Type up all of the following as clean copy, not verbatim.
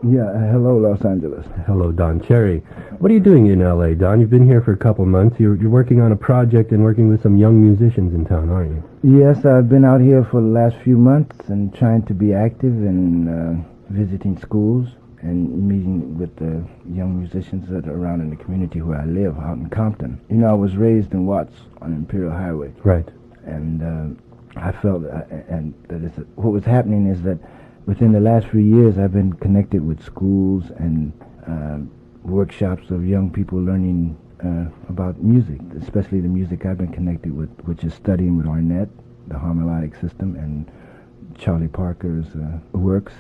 Yeah, hello, Los Angeles. Hello, Don Cherry. What are you doing in L.A., Don? You've been here for a couple months. You're working on a project and working with some young musicians in town, aren't you? Yes, I've been out here for the last few months and trying to be active and visiting schools and meeting with the young musicians that are around in the community where I live, out in Compton. You know, I was raised in Watts on Imperial Highway. Right. And I felt, what was happening is that within the last few years, I've been connected with schools and workshops of young people learning about music, especially the music I've been connected with, which is studying with Ornette, the harmonic system, and Charlie Parker's works.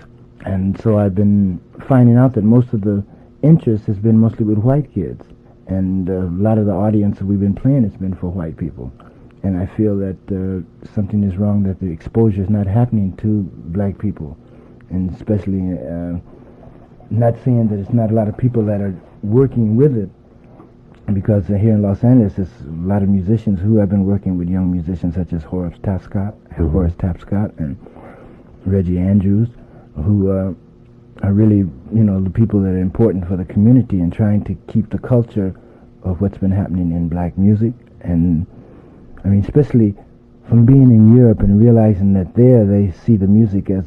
And so I've been finding out that most of the interest has been mostly with white kids. And a lot of the audience that we've been playing has been for white people. And I feel that something is wrong, that the exposure is not happening to black people. And especially, not saying that it's not a lot of people that are working with it, because here in Los Angeles, there's a lot of musicians who have been working with young musicians such as Horace Tapscott and Reggie Andrews, who are really, the people that are important for the community and trying to keep the culture of what's been happening in black music. And I mean, especially from being in Europe and realizing that there they see the music as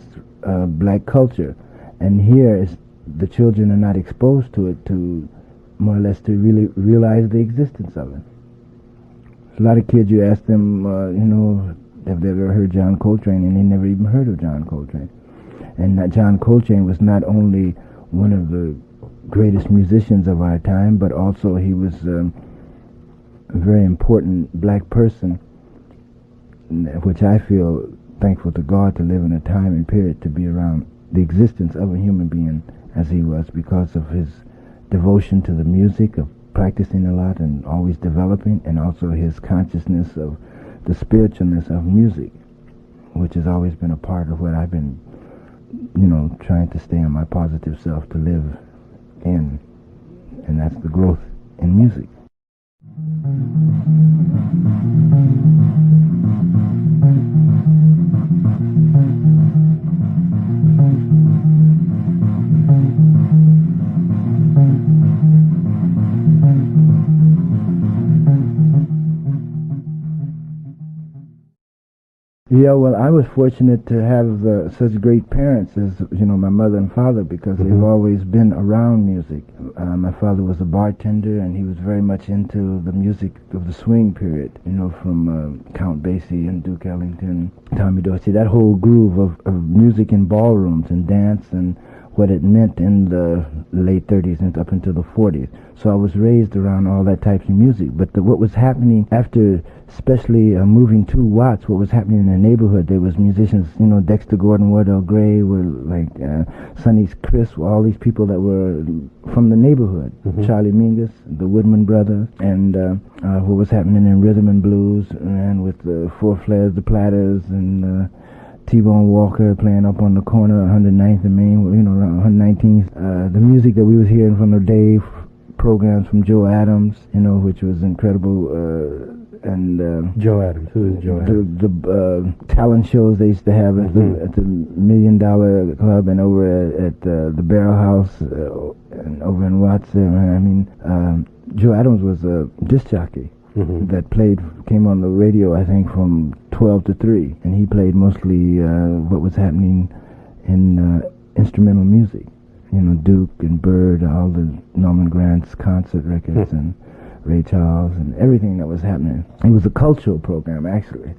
black culture, and here is the children are not exposed to it to more or less to really realize the existence of it. A lot of kids, you ask them, have they ever heard John Coltrane, and they never even heard of John Coltrane. And that John Coltrane was not only one of the greatest musicians of our time, but also he was a very important black person, which I feel thankful to God to live in a time and period to be around the existence of a human being as he was, because of his devotion to the music, of practicing a lot and always developing, and also his consciousness of the spiritualness of music, which has always been a part of what I've been, trying to stay on my positive self to live in, and that's the growth in music. Yeah, well, I was fortunate to have such great parents as, my mother and father, because they've always been around music. My father was a bartender, and he was very much into the music of the swing period, from Count Basie and Duke Ellington, Tommy Dorsey, that whole groove of music in ballrooms and dance and what it meant in the late 30s and up until the 40s. So I was raised around all that types of music. But what was happening after, especially moving to Watts, what was happening in the neighborhood, there was musicians, Dexter Gordon, Wardell Gray, were like Sonny Chris, all these people that were from the neighborhood. Charlie Mingus, the Woodman Brothers, and what was happening in rhythm and blues, and with the Four Flares, the Platters, and T-Bone Walker playing up on the corner of 109th and Main, around 119th. The music that we was hearing from the day programs from Joe Adams, which was incredible. And Joe Adams, who is Joe Adams? The talent shows they used to have at the $1 Million Club and over at the Barrel House and over in Watts. Joe Adams was a disc jockey. That came on the radio, I think, from 12 to 3, and he played mostly what was happening in instrumental music, Duke and Bird, all the Norman Granz concert records, and Ray Charles, and everything that was happening. It was a cultural program, actually.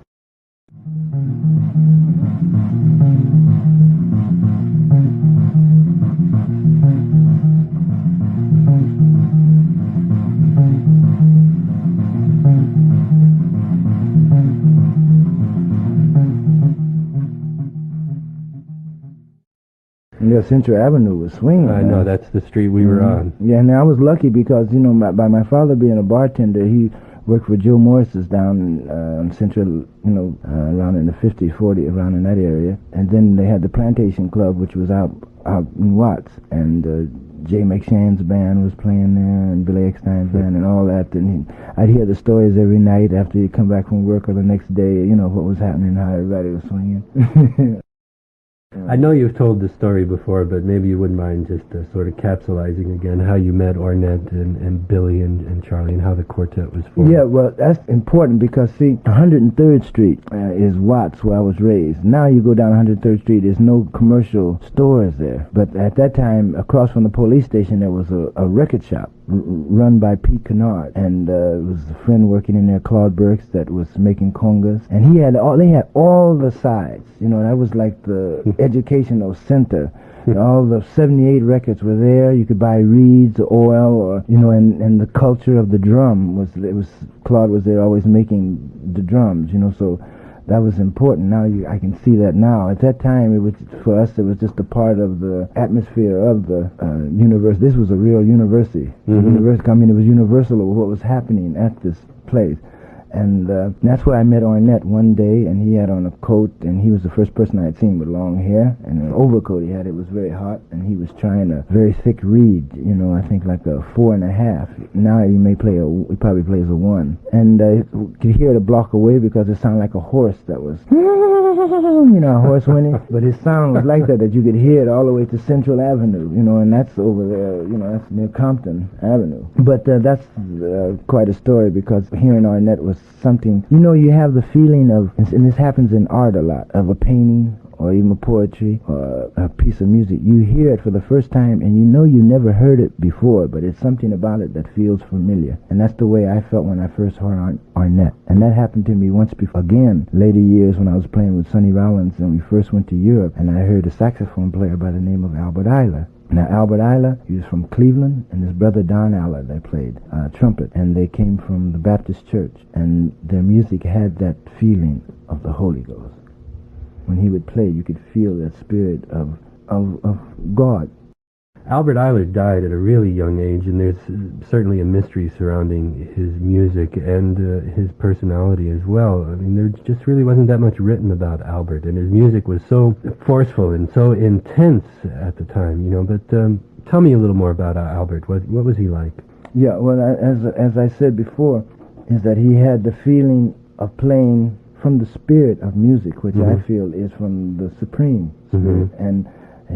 Yeah, Central Avenue was swinging. I know, that's the street we were on. Yeah, and I was lucky because, by my father being a bartender, he worked for Joe Morris's down on Central, around in the 50s, 40s, around in that area. And then they had the Plantation Club, which was out in Watts. And Jay McShann's band was playing there, and Billy Eckstein's band, and all that. And I'd hear the stories every night after you come back from work or the next day, what was happening, how everybody was swinging. I know you've told this story before, but maybe you wouldn't mind just sort of capsulizing again how you met Ornette and Billy and Charlie and how the quartet was formed. Yeah, well, that's important because, see, 103rd Street is Watts, where I was raised. Now you go down 103rd Street, there's no commercial stores there. But at that time, across from the police station, there was a record shop run by Pete Kennard, and it was a friend working in there, Claude Burks, that was making congas, and they had all the sides. That was like the educational center. All the 78 records were there. You could buy reeds or oil, or and the culture of the drum was Claude was there, always making the drums. So that was important. Now I can see that now. At that time, it was just a part of the atmosphere of the university. This was a real university. University. I mean, it was universal of what was happening at this place. And that's where I met Ornette one day, and he had on a coat, and he was the first person I had seen with long hair, and an overcoat he had. It was very hot, and he was trying a very thick reed, I think like a 4.5. Now he probably plays a 1. And you could hear it a block away because it sounded like a horse that was, a horse whinny. But his sound was like that you could hear it all the way to Central Avenue, and that's over there, that's near Compton Avenue. But that's quite a story, because hearing Ornette was something, you have the feeling of, and this happens in art a lot, of a painting or even poetry or a piece of music. You hear it for the first time and you never heard it before, but it's something about it that feels familiar. And that's the way I felt when I first heard Ornette. And that happened to me once before, again, later years when I was playing with Sonny Rollins and we first went to Europe, and I heard a saxophone player by the name of Albert Ayler. Now, Albert Ayler, he was from Cleveland, and his brother Don Ayler, they played trumpet, and they came from the Baptist church, and their music had that feeling of the Holy Ghost. When he would play, you could feel that spirit of God. Albert Ayler died at a really young age, and there's certainly a mystery surrounding his music and his personality as well. I mean, there just really wasn't that much written about Albert, and his music was so forceful and so intense at the time, But tell me a little more about Albert. What was he like? Yeah, well, as I said before, is that he had the feeling of playing from the spirit of music, which I feel is from the Supreme Spirit, and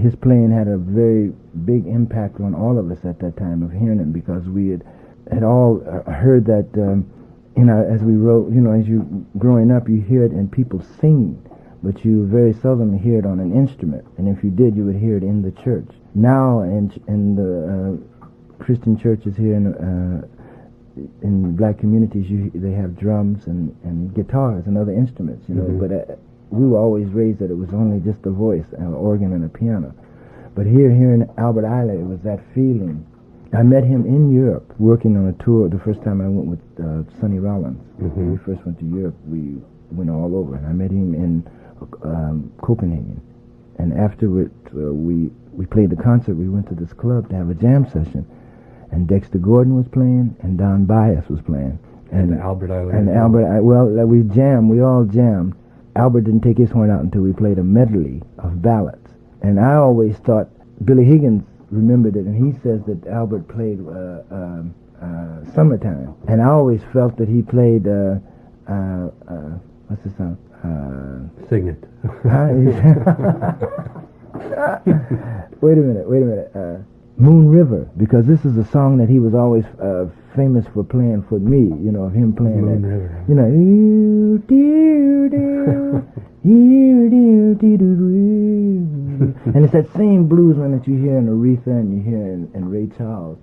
his playing had a very big impact on all of us at that time of hearing him, because we had all heard that, as we wrote, as you growing up, you hear it in people singing, but you very seldom hear it on an instrument, and if you did, you would hear it in the church. Now, in the Christian churches here in black communities, they have drums and guitars and other instruments, but we were always raised that it was only just a voice, an organ, and a piano. But hearing Albert Ayler, it was that feeling. I met him in Europe, working on a tour. The first time I went with Sonny Rollins. When we first went to Europe, we went all over. And I met him in Copenhagen. And afterwards, we played the concert. We went to this club to have a jam session. And Dexter Gordon was playing, and Don Byas was playing. And Albert Ayler. And we all jammed. Albert didn't take his horn out until we played a medley of ballads. And I always thought, Billy Higgins remembered it, and he says that Albert played Summertime. And I always felt that he played, what's the song? Signet. Wait a minute. Moon River, because this is a song that he was always famous for playing for me, of him playing Moon that. River. And it's that same bluesman that you hear in Aretha and you hear in Ray Charles.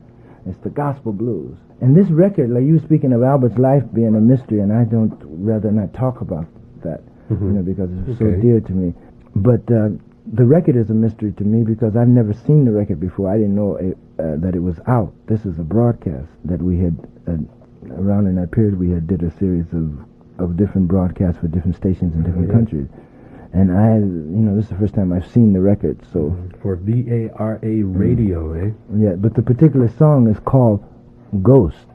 It's the gospel blues. And this record, like you were speaking of Albert's life being a mystery, and I don't rather not talk about that, because it's so dear to me. But the record is a mystery to me because I've never seen the record before. I didn't know that it was out. This is a broadcast that we had, around in that period, we had did a series of different broadcasts for different stations in different countries. And I had, this is the first time I've seen the record, so... For VARA radio, eh? Yeah, but the particular song is called Ghost.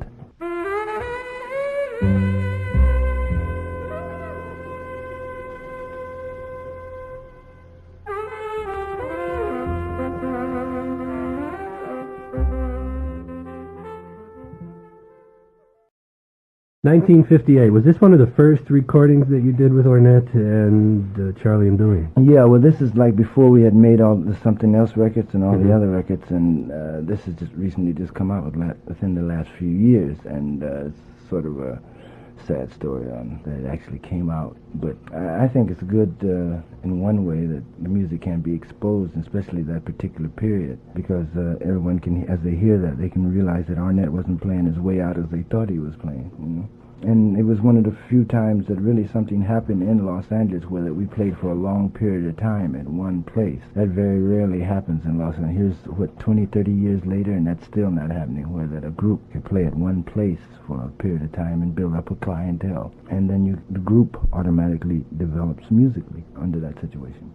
1958. Was this one of the first recordings that you did with Ornette and Charlie and Billy? Yeah, well, this is like before we had made all the Something Else records and all the other records, and this has just recently just come out within the last few years, and it's sort of a sad story on that it actually came out. But I think it's good in one way that the music can be exposed, especially that particular period, because everyone can, as they hear that, they can realize that Ornette wasn't playing his way out as they thought he was playing, you know. And it was one of the few times that really something happened in Los Angeles where that we played for a long period of time at one place. That very rarely happens in Los Angeles. Here's, 20, 30 years later, and that's still not happening, where that a group can play at one place for a period of time and build up a clientele. And then the group automatically develops musically under that situation.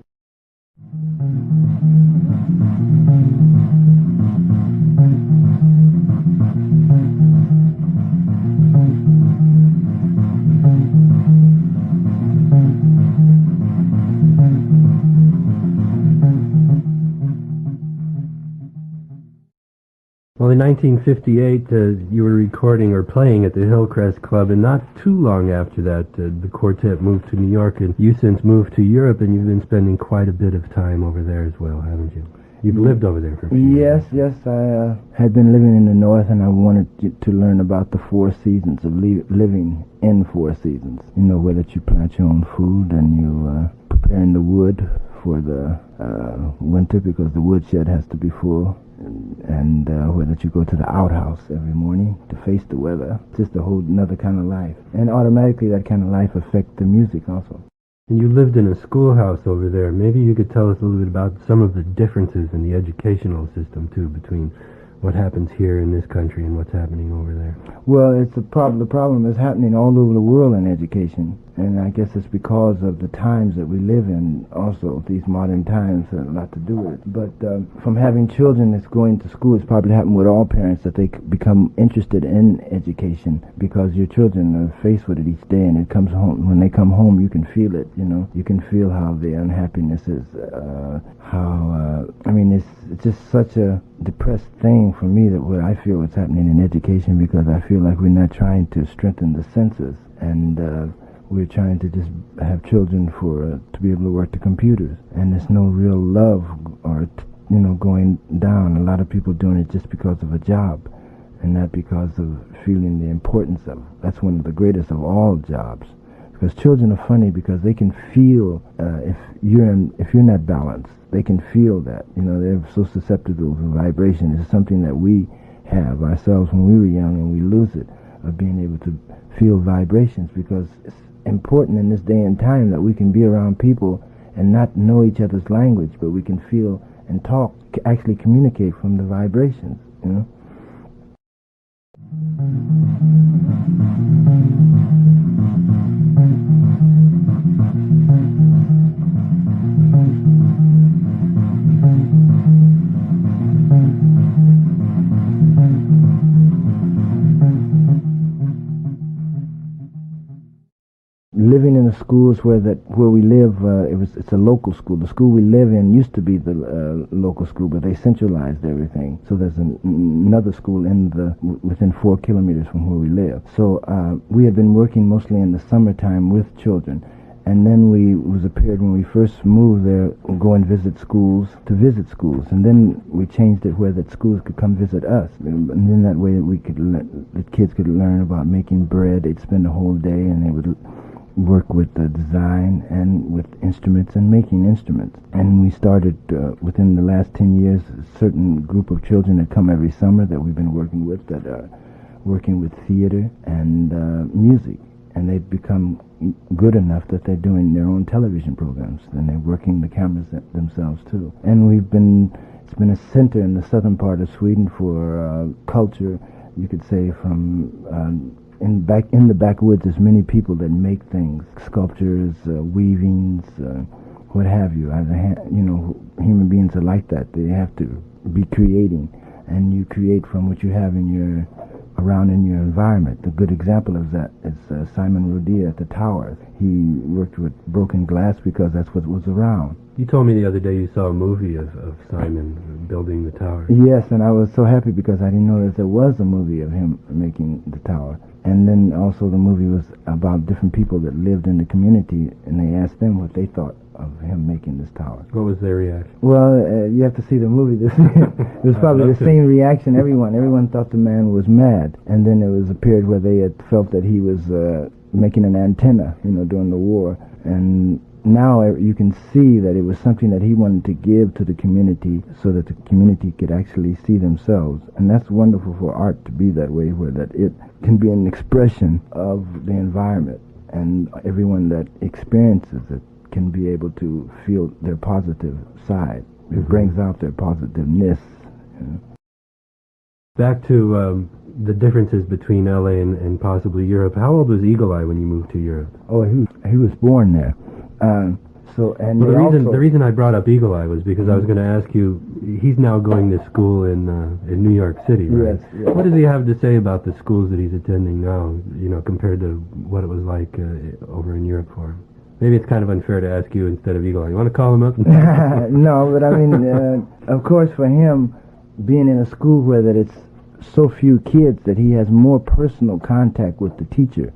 Well, in 1958, you were recording or playing at the Hillcrest Club, and not too long after that, the quartet moved to New York, and you since moved to Europe, and you've been spending quite a bit of time over there as well, haven't you? You've lived over there for a few years. Yes. I had been living in the North, and I wanted to learn about the four seasons of living in four seasons. You know, where that you plant your own food and you preparing the wood for the winter, because the woodshed has to be full. And where that you go to the outhouse every morning to face the weather. Just a whole another kind of life. And automatically that kind of life affects the music also. And you lived in a schoolhouse over there. Maybe you could tell us a little bit about some of the differences in the educational system, too, between what happens here in this country and what's happening over there. Well, it's the problem is happening all over the world in education. And I guess it's because of the times that we live in also. These modern times have a lot to do with it. But from having children that's going to school, it's probably happened with all parents that they become interested in education, because your children are faced with it each day, and it comes home. When they come home, you can feel it, you know. You can feel how the unhappiness is, it's just such a depressed thing for me that what I feel what's happening in education, because I feel like we're not trying to strengthen the senses, and we're trying to just have children to be able to work the computers, and there's no real love or going down. A lot of people doing it just because of a job, and not because of feeling the importance of. That's one of the greatest of all jobs, because children are funny because they can feel if you're not balanced. They can feel that. You know, they're so susceptible to vibration. It's something that we have ourselves when we were young, and we lose it, of being able to feel vibrations, because it's important in this day and time that we can be around people and not know each other's language, but we can feel and talk, actually communicate from the vibrations, you know. Living in the schools where we live, it's a local school. The school we live in used to be the local school, but they centralized everything. So there's another school within 4 kilometers from where we live. So we had been working mostly in the summertime with children, and then was a period when we first moved there, we'd go and visit schools, and then we changed it where that schools could come visit us, and then that way the kids could learn about making bread. They'd spend the whole day, and they would work with the design and with instruments and making instruments. And we started within the last 10 years, a certain group of children that come every summer that we've been working with, that are working with theater and music, and they've become good enough that they're doing their own television programs, and they're working the cameras themselves too. And it's been a center in the southern part of Sweden for culture, you could say, from in the backwoods. There's many people that make things, sculptures, weavings, what have you. Human beings are like that. They have to be creating, and you create from what you have around in your environment. A good example of that is Simon Rodier at the Towers. He worked with broken glass because that's what was around. You told me the other day you saw a movie of Simon building the tower. Yes, and I was so happy because I didn't know that there was a movie of him making the tower. And then also the movie was about different people that lived in the community, and they asked them what they thought of him making this tower. What was their reaction? Well, you have to see the movie. It was probably the same reaction. Everyone thought the man was mad, and then there was a period where they had felt that he was making an antenna, during the war. And now you can see that it was something that he wanted to give to the community so that the community could actually see themselves. And that's wonderful for art to be that way, where that it can be an expression of the environment, and everyone that experiences it can be able to feel their positive side. It brings out their positiveness. Back to the differences between LA and possibly Europe. How old was Eagle Eye when you moved to Europe? Oh, he was born there. The reason I brought up Eagle Eye was because I was going to ask you, he's now going to school in New York City, right? Yes. What does he have to say about the schools that he's attending now, compared to what it was like over in Europe for him? Maybe it's kind of unfair to ask you instead of Eagle Eye. You want to call him up? No, but I mean, of course, for him, being in a school where that it's so few kids, that he has more personal contact with the teacher.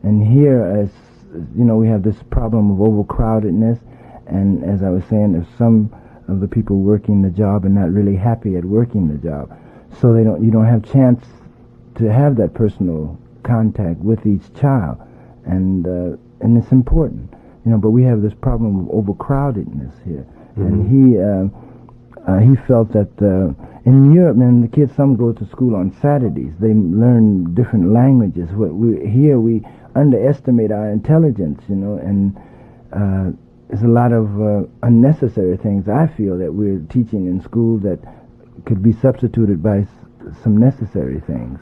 And here, as we have this problem of overcrowdedness, and as I was saying, there's some of the people working the job and not really happy at working the job, so you don't have chance to have that personal contact with each child, and it's important, but we have this problem of overcrowdedness here. And he felt that in Europe, man, the kids, some go to school on Saturdays. They learn different languages. Here we underestimate our intelligence, and there's a lot of unnecessary things, I feel, that we're teaching in school that could be substituted by some necessary things.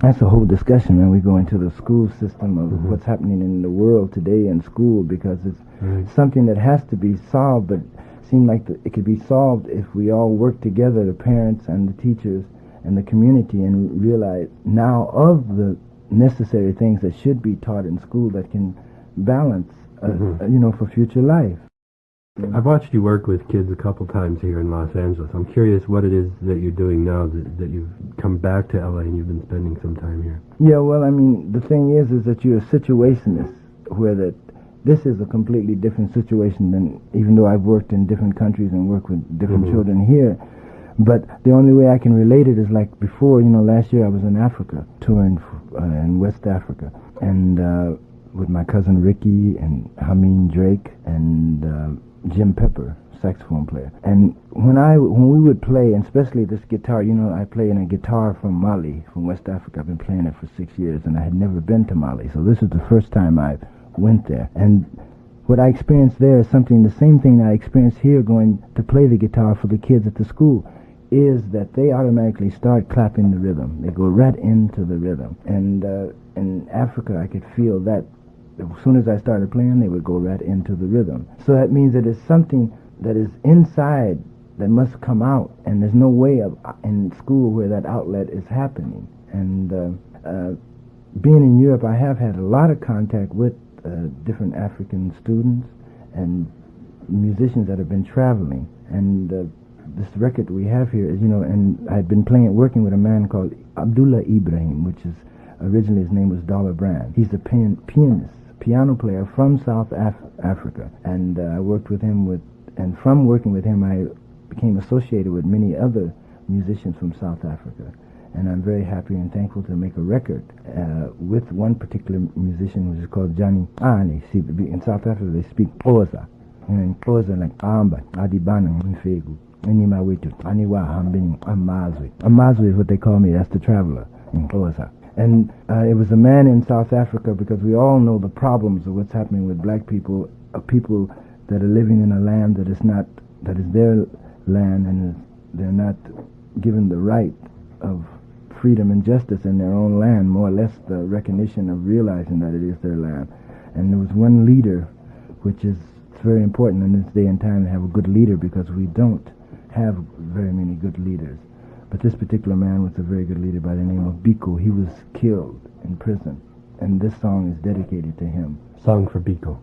That's a whole discussion when we go into the school system of what's happening in the world today in school, because it's something that has to be solved, but it seems like it could be solved if we all work together, the parents and the teachers and the community, and realize now of the necessary things that should be taught in school that can balance, for future life. I've watched you work with kids a couple times here in Los Angeles. I'm curious what it is that you're doing now that you've come back to LA and you've been spending some time here. Yeah, well, I mean, the thing is that you're a situationist, where that this is a completely different situation than, even though I've worked in different countries and worked with different children here. But the only way I can relate it is like before, last year I was in Africa, touring in West Africa, and with my cousin Ricky and Hameen Drake and Jim Pepper, saxophone player. And when we would play, and especially this guitar, I play in a guitar from Mali, from West Africa. I've been playing it for 6 years, and I had never been to Mali, so this is the first time I went there. And what I experienced there is the same thing I experienced here going to play the guitar for the kids at the school, is that they automatically start clapping the rhythm. They go right into the rhythm. And in Africa, I could feel that as soon as I started playing, they would go right into the rhythm. So that means that it's something that is inside that must come out, and there's no way in school where that outlet is happening. And being in Europe, I have had a lot of contact with different African students and musicians that have been traveling. And this record we have here is, and I've been working with a man called Abdullah Ibrahim, which is, originally his name was Dollar Brand. He's a piano player from South Africa, and I worked with him and from working with him I became associated with many other musicians from South Africa, and I'm very happy and thankful to make a record with one particular musician, which is called Johnny Ani. See, in South Africa they speak Xhosa, and Xhosa like Amba, Adibana, Mfegu, Inimawitu, Aniwa, Hambini, Amazwi. Amazwi is what they call me, that's the traveler in Xhosa. And it was a man in South Africa, because we all know the problems of what's happening with black people, people that are living in a land that is their land, and they're not given the right of freedom and justice in their own land, more or less the recognition of realizing that it is their land. And there was one leader, which is very important in this day and time to have a good leader, because we don't have very many good leaders. But this particular man was a very good leader by the name of Biko. He was killed in prison, and this song is dedicated to him. Song for Biko.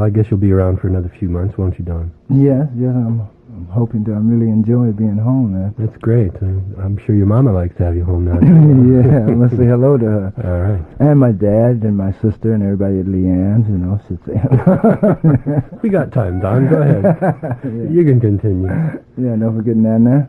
I guess you'll be around for another few months, won't you, Don? Yes, I'm hoping to. I really enjoy being home now. That's great. I'm sure your mama likes to have you home now. Yeah, I must say hello to her. All right. And my dad and my sister and everybody at Leanne's, should say hello. We got time, Don. Go ahead. Yeah. You can continue. Yeah, don't forget Nana.